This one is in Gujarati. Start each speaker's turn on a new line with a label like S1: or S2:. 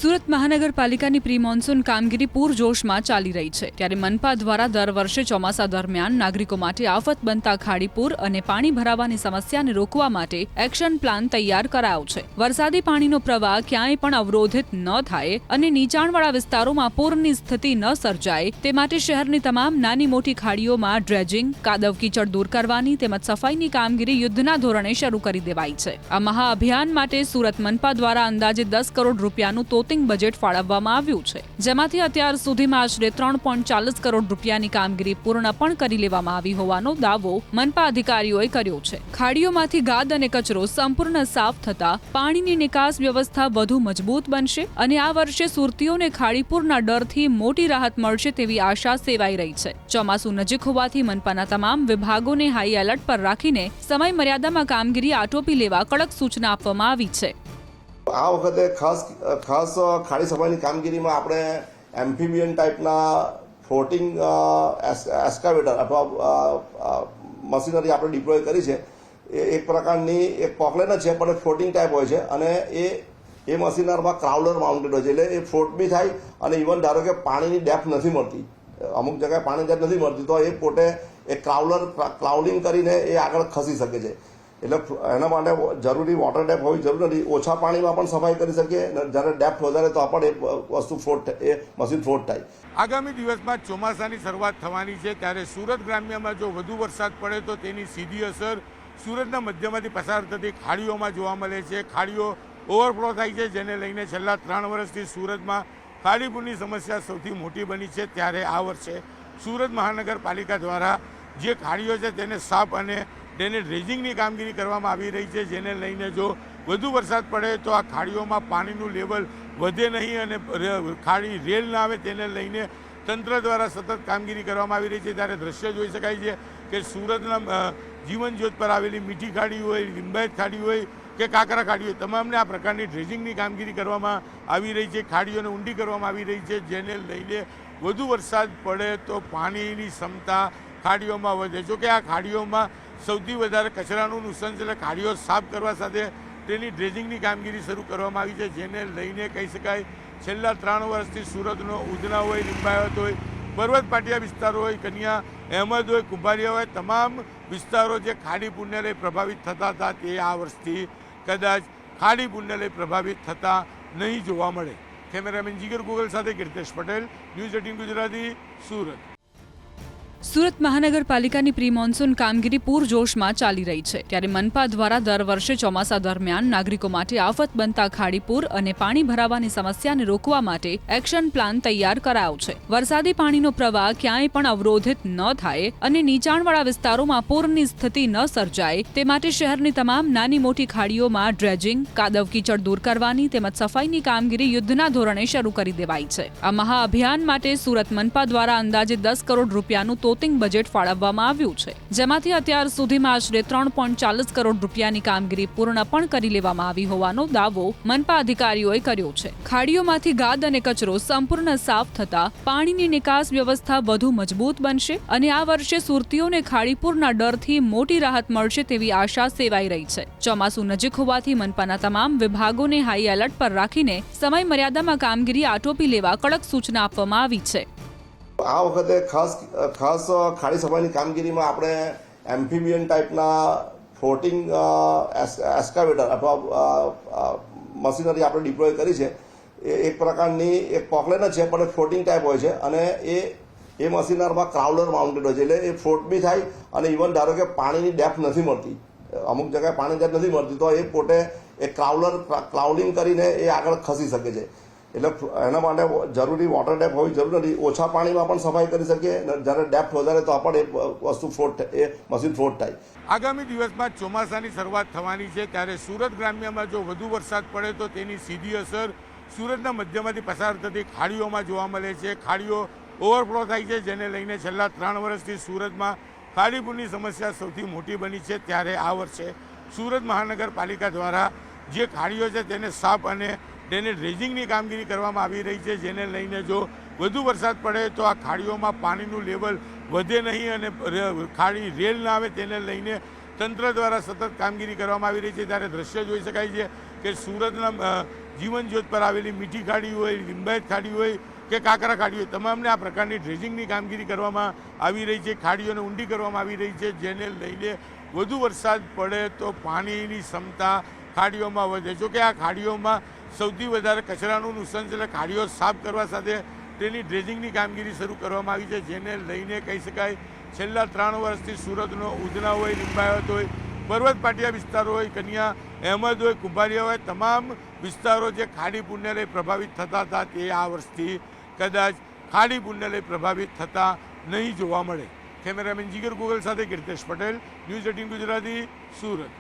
S1: સુરત મહાનગરપાલિકાની પ્રી મોન્સૂન કામગીરી પૂરજોશમાં ચાલી રહી છે ત્યારે મનપા દ્વારા દર વર્ષે ચોમાસા દરમિયાન નાગરિકો માટે આફત બનતા ખાડીપુર અને પાણી ભરાવાની સમસ્યાને રોકવા માટે એક્શન પ્લાન તૈયાર કરાયો છે। વરસાદી પાણીનો પ્રવાહ ક્યાંય પણ અવરોધિત ન થાય અને નીચાણવાળા વિસ્તારોમાં પૂરની સ્થિતિ ન સર્જાય તે માટે શહેરની તમામ નાની મોટી ખાડીઓમાં ડ્રેજિંગ, કાદવ કીચડ દૂર કરવાની તેમજ સફાઈની કામગીરી યુદ્ધના ધોરણે શરૂ કરી દેવાઈ છે। આ મહાઅભિયાન માટે સુરત મનપા દ્વારા અંદાજે 10 કરોડ રૂપિયાનું તોતિંગ બજેટ ફાળવવામાં આવ્યું છે, જેમાંથી અત્યાર સુધીમાં આશરે 3.40 કરોડ રૂપિયાની કામગીરી પૂર્ણ પણ કરી લેવામાં આવી હોવાનો દાવો મનપા અધિકારીઓએ કર્યો છે। ખાડીઓમાંથી ગાદ અને કચરો સંપૂર્ણ સાફ થતા પાણીની નિકાસ વ્યવસ્થા વધુ મજબૂત બનશે અને આ વર્ષે સુરતીઓને ખાડીપુરના ડરથી મોટી રાહત મળશે તેવી આશા સેવાઈ રહી છે। ચોમાસું નજીક હોવાથી મનપાના તમામ વિભાગોને હાઈ એલર્ટ પર રાખીને સમય મર્યાદામાં કામગીરી આટોપી લેવા કડક સૂચના આપવામાં આવી છે।
S2: આ વખતે ખાસ ખાડી સફાઈની કામગીરીમાં આપણે એમ્ફીબિયન ટાઈપના ફ્લોટિંગ એસ્કાવેટર અથવા મશીનરી આપણે ડિપ્લોય કરી છે। એ એક પ્રકારની એક પોકલેન જ છે પણ ફ્લોટિંગ ટાઈપ હોય છે અને એ મશીનરમાં ક્રાઉલર માઉન્ટેડ હોય છે, એટલે એ ફ્લોટ બી થાય અને ઇવન ધારો કે પાણીની ડેપ્થ નથી મળતી, અમુક જગ્યાએ પાણી ડેપ્થ નથી મળતી તો એ પોતે એ ક્લાઉડિંગ કરીને એ આગળ ખસી શકે છે। એટલે એના માટે જરૂરી વોટર ડેપ્થ હોવી જરૂરી નથી, ઓછા પાણીમાં પણ સફાઈ કરી શકીએ, જ્યારે ડેપ્થ વધારે તો પણ એ વસ્તુ એ મશીન ફ્લોટ થાય।
S3: આગામી દિવસમાં ચોમાસાની શરૂઆત થવાની છે ત્યારે સુરત ગ્રામ્યમાં જો વધુ વરસાદ પડે તો તેની સીધી અસર સુરતના મધ્યમાંથી પસાર થતી ખાડીઓમાં જોવા મળે છે। ખાડીઓ ઓવરફ્લો થાય છે, જેને લઈને છેલ્લા 3 વર્ષથી સુરતમાં ખાડીપુરની સમસ્યા સૌથી મોટી બની છે। ત્યારે આ વર્ષે સુરત મહાનગરપાલિકા દ્વારા જે ખાડીઓ છે તેને સાફ અને તેને ડ્રેજિંગની કામગીરી કરવામાં આવી રહી છે, જેને લઈને જો વધુ વરસાદ પડે તો આ ખાડીઓમાં પાણીનું લેવલ વધે નહીં અને ખાડી રેલ ના આવે તેને લઈને તંત્ર દ્વારા સતત કામગીરી કરવામાં આવી રહી છે। ત્યારે દ્રશ્ય જોઈ શકાય છે કે સુરતના જીવન જ્યોત પર આવેલી મીઠી ખાડી હોય, લિંબાયત ખાડી હોય કે કાંકરા ખાડી હોય, તમામને આ પ્રકારની ડ્રેજિંગની કામગીરી કરવામાં આવી રહી છે, ખાડીઓને ઊંડી કરવામાં આવી રહી છે, જેને લઈને વધુ વરસાદ પડે તો પાણીની ક્ષમતા ખાડીઓમાં વધે। જો કે આ ખાડીઓમાં સૌથી વધારે કચરાનું નુકસાન છે, એટલે ખાડીઓ સાફ કરવા સાથે તેની ડ્રેજિંગની કામગીરી શરૂ કરવામાં આવી છે, જેને લઈને કહી શકાય છેલ્લા 3 વર્ષથી સુરતનો ઉધના હોય, લિંબાયત હોય, પર્વત પાટિયા વિસ્તારો હોય, કન્યા અહેમદ હોય, કુંભારિયા હોય, તમામ વિસ્તારો જે ખાડીપુરને લઈ પ્રભાવિત થતા હતા તે આ વર્ષથી કદાચ ખાડીપુરને લઈ પ્રભાવિત થતા નહીં જોવા મળે। કેમેરામેન જીગર ગોગલ સાથે કીર્તેશ પટેલ, ન્યૂઝ 18 ગુજરાતી, સુરત।
S1: સુરત મહાનગરપાલિકાની પ્રી મોન્સૂન કામગીરી પૂરજોશમાં ચાલી રહી છે ત્યારે મનપા દ્વારા દર વર્ષે ચોમાસા દરમિયાન નાગરિકો માટે આફત બનતા ખાડીપુર અને પાણી ભરાવાની સમસ્યાને રોકવા માટે એક્શન પ્લાન તૈયાર કરાયો છે। વરસાદી પાણીનો પ્રવાહ ક્યાંય પણ અવરોધિત ન થાય અને નીચાણવાળા વિસ્તારોમાં પૂરની સ્થિતિ ન સર્જાય તે માટે શહેરની તમામ નાની મોટી ખાડીઓમાં ડ્રેજિંગ, કાદવ કીચડ દૂર કરવાની તેમજ સફાઈની કામગીરી યુદ્ધના ધોરણે શરૂ કરી દેવાઈ છે। આ મહાઅભિયાન માટે સુરત મનપા દ્વારા અંદાજે 10 કરોડ રૂપિયાનું તોતિંગ બજેટ ફાળવવામાં આવ્યું છે, જેમાંથી અત્યાર સુધીમાં આશરે 3.40 કરોડ રૂપિયાની કામગીરી પૂર્ણ પણ કરી લેવામાં આવી હોવાનો દાવો મનપા અધિકારીઓએ કર્યો છે। ખાડીઓમાંથી ગાદ અને કચરો સંપૂર્ણ સાફ થતા પાણીની નિકાસ વ્યવસ્થા વધુ મજબૂત બનશે અને આ વર્ષે સુરતીઓને ખાડીપુરના ડરથી મોટી રાહત મળશે તેવી આશા સેવાઈ રહી છે। ચોમાસું નજીક હોવાથી મનપાના તમામ વિભાગોને હાઈ એલર્ટ પર રાખીને સમય મર્યાદામાં કામગીરી આટોપી લેવા કડક સૂચના આપવામાં આવી છે।
S2: આ વખતે ખાસ ખાડી સફાઈની કામગીરીમાં આપણે એમ્ફીબિયન ટાઈપના ફ્લોટિંગ એસ્કાવેટર અથવા મશીનરી આપણે ડિપ્લોય કરી છે। એ એક પ્રકારની એક પોકલેન જ છે પણ ફ્લોટિંગ ટાઈપ હોય છે અને એ મશીનરમાં ક્રાઉલર માઉન્ટેડ હોય છે, એટલે એ ફ્લોટ બી થાય અને ઇવન ધારો કે પાણીની ડેપ્થ નથી મળતી, અમુક જગ્યાએ પાણી ડેપ્થ નથી મળતી તો એ પોતે એ ક્લાઉડિંગ કરીને એ આગળ ખસી શકે છે। એટલે એના માટે જરૂરી વોટર ડેપ્થ હોવી જરૂરી નથી, ઓછા પાણીમાં પણ સફાઈ કરી શકીએ, જ્યારે ડેપ્થ વધારે તો પણ એ વસ્તુ એ મશીન ફ્લોટ થાય।
S3: આગામી દિવસમાં ચોમાસાની શરૂઆત થવાની છે ત્યારે સુરત ગ્રામ્યમાં જો વધુ વરસાદ પડે તો તેની સીધી અસર સુરતના મધ્યમાંથી પસાર થતી ખાડીઓમાં જોવા મળે છે। ખાડીઓ ઓવરફ્લો થાય છે, જેને લઈને છેલ્લા 3 વર્ષથી સુરતમાં ખાડીપુરની સમસ્યા સૌથી મોટી બની છે। ત્યારે આ વર્ષે સુરત મહાનગરપાલિકા દ્વારા જે ખાડીઓ છે તેને સાફ અને તેને ડ્રેજિંગની કામગીરી કરવામાં આવી રહી છે, જેને લઈને જો વધુ વરસાદ પડે તો આ ખાડીઓમાં પાણીનું લેવલ વધે નહીં અને ખાડી રેલ ના આવે તેને લઈને તંત્ર દ્વારા સતત કામગીરી કરવામાં આવી રહી છે। ત્યારે દ્રશ્ય જોઈ શકાય છે કે સુરતના જીવનજ્યોત પર આવેલી મીઠી ખાડી હોય, લિંબાયત ખાડી હોય કે કાંકરા ખાડી હોય, તમામને આ પ્રકારની ડ્રેજિંગની કામગીરી કરવામાં આવી રહી છે. ખાડીઓને ઊંડી કરવામાં આવી રહી છે, જેને લઈને વધુ વરસાદ પડે તો પાણીની ક્ષમતા ખાડીઓમાં વધે. જો કે આ ખાડીઓમાં સૌથી વધારે કચરાનું નુકસાન છે, એટલે ખાડીઓ સાફ કરવા સાથે તેની ડ્રેજિંગની કામગીરી શરૂ કરવામાં આવી છે, જેને લઈને કહી શકાય છેલ્લા 3 વર્ષથી સુરતનો ઉધના હોય, લિંબાયત હોય, પર્વત પાટિયા વિસ્તારો હોય, કન્યા અહેમદ હોય, કુંભારિયા હોય, તમામ વિસ્તારો જે ખાડી પુરને લઈ પ્રભાવિત થતા હતા તે આ વર્ષથી કદાચ ખાડી પુરને લઈ પ્રભાવિત થતા નહીં જોવા મળે. કેમેરામેન જીગર ગોગલ સાથે કીર્તેશ પટેલ, ન્યૂઝ 18 ગુજરાતી, સુરત.